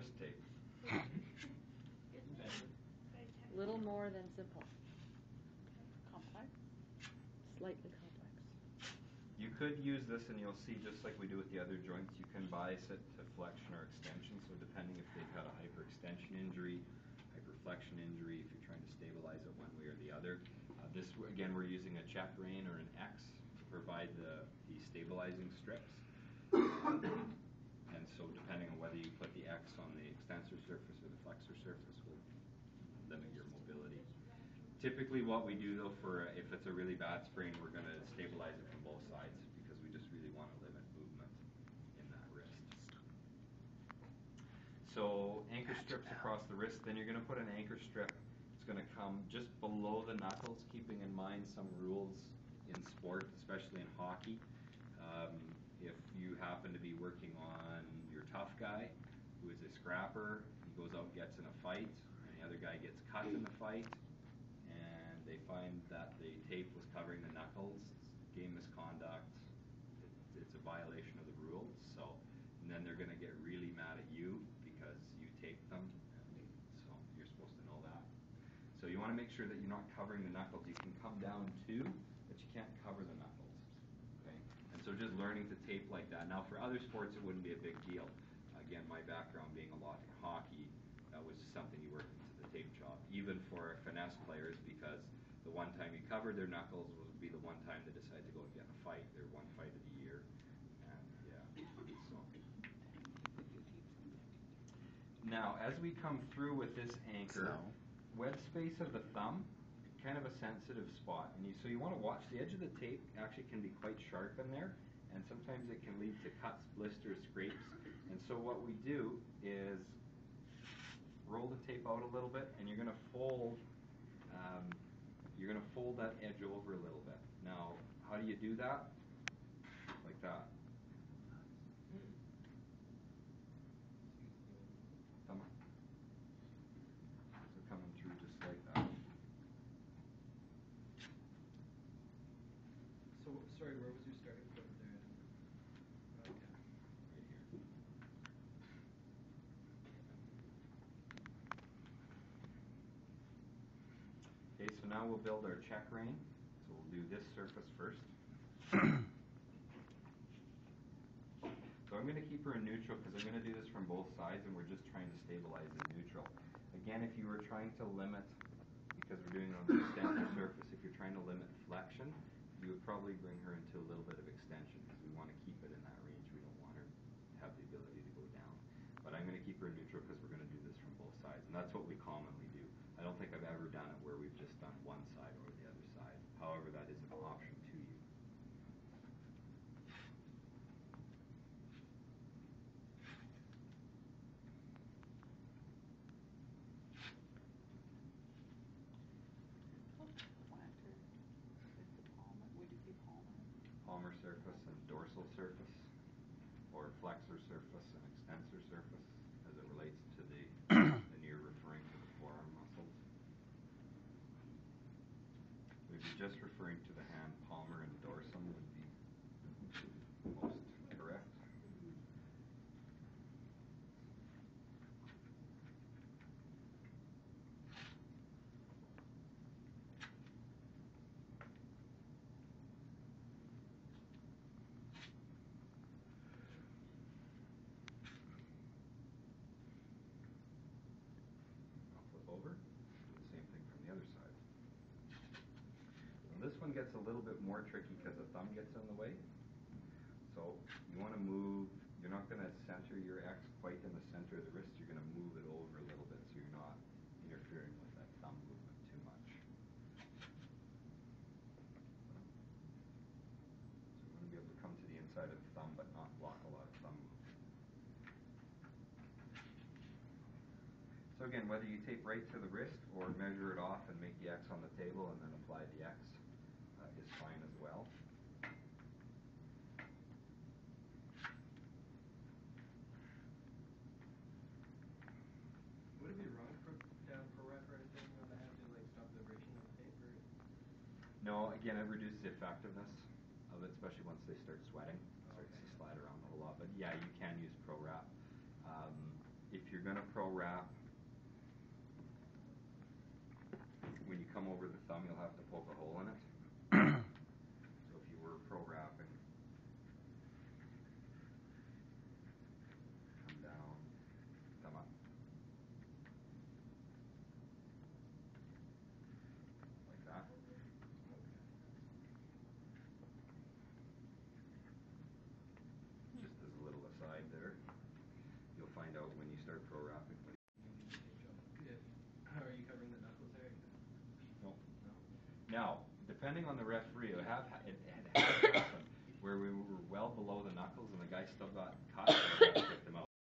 wrist tape. Little more than simple. Complex? Slightly complex. You could use this, and you'll see, just like we do with the other joints, you can bias it to flexion or extension. So depending if they've had a hyperextension injury, hyperflexion injury, if you're trying to stabilize it one way or the other. This, again, we're using a check rein or an X to provide the stabilizing strips. And so depending on whether you put the X on the extensor surface or the flexor surface will limit your mobility. Typically what we do though, for if it's a really bad sprain, we're going to stabilize it from both sides because we just really want to limit movement in that wrist. So anchor strips across the wrist, then you're going to put an anchor strip. It's going to come just below the knuckles, keeping in mind some rules in sport, especially in hockey. If you happen to be working on your tough guy, who is a scrapper, he goes out and gets in a fight, and the other guy gets cut in the fight, and they find that the tape was covering the knuckles, it's game misconduct, it's a violation of the rules, so, and then they're going to get really mad at you because you taped them, and so you're supposed to know that. So you want to make sure that you're not covering the knuckles. You can come down too, but you can't cover the knuckles. And so just learning to tape like that. Now for other sports it wouldn't be a big deal. Again, my background being a lot in hockey, that was something you worked into the tape job. Even for finesse players, because the one time you covered their knuckles would be the one time they decide to go and get in a fight. Their one fight of the year. And yeah, so. Now as we come through with this anchor, wedge space of the thumb, kind of a sensitive spot, and so you want to watch the edge of the tape. Actually can be quite sharp in there, and sometimes it can lead to cuts, blisters, scrapes. And so what we do is roll the tape out a little bit, and you're going to fold that edge over a little bit. Now how do you do that? Like that. Thumb up. So coming through just like that. So, sorry, where was your starting point there? Okay. Right here. Okay, so now we'll build our check rein. So we'll do this surface first. So I'm going to keep her in neutral because I'm going to do this from both sides, and we're just trying to stabilize in neutral. Again, if you were trying to limit, because we're doing it on the extensor surface, if you're trying to limit flexion, you would probably bring her into a little bit of extension because we want to keep it in that range. We don't want her to have the ability to go down. But I'm going to keep her in neutral because we're going to do this from both sides, and that's what we commonly do. I don't think I've ever done it where we've just done one side or the other side. However, that is an option to you. Palmar surface and dorsal surface, or flexor surface and extensor surface, as it relates to the near referring to the forearm muscles. If you're just referring to the hand, palmar and dorsum would be most correct. Over, do the same thing from the other side. Now this one gets a little bit more tricky because the thumb gets in the way. So you want to move, you're not going to center your X quite in the center of the wrist, you're going to move it over a little bit so you're not interfering with that thumb movement too much. So you want to be able to come to the inside of the thumb but not block a lot of thumb movement. So again, whether you tape right to the wrist or measure it off and make the X on the table and then apply the X is fine as well. Would it be wrong to put down pro rep or anything on the hand to like stop the vibration of the tape? Or? No, again, it reduces the effectiveness of it, especially once they start sweating. It starts to slide around a whole lot. But yeah, you can use pro wrap. If you're you're gonna pro wrap, when you come over the thumb, you'll have to poke a hole in it. So if you were pro wrapping, come down, come up. Like that. Just as a little aside there, you'll find out when you start pro wrapping. Are you covering the knuckles there? No. Now, depending on the referee, it has happened where we were well below the knuckles and the guy still got caught with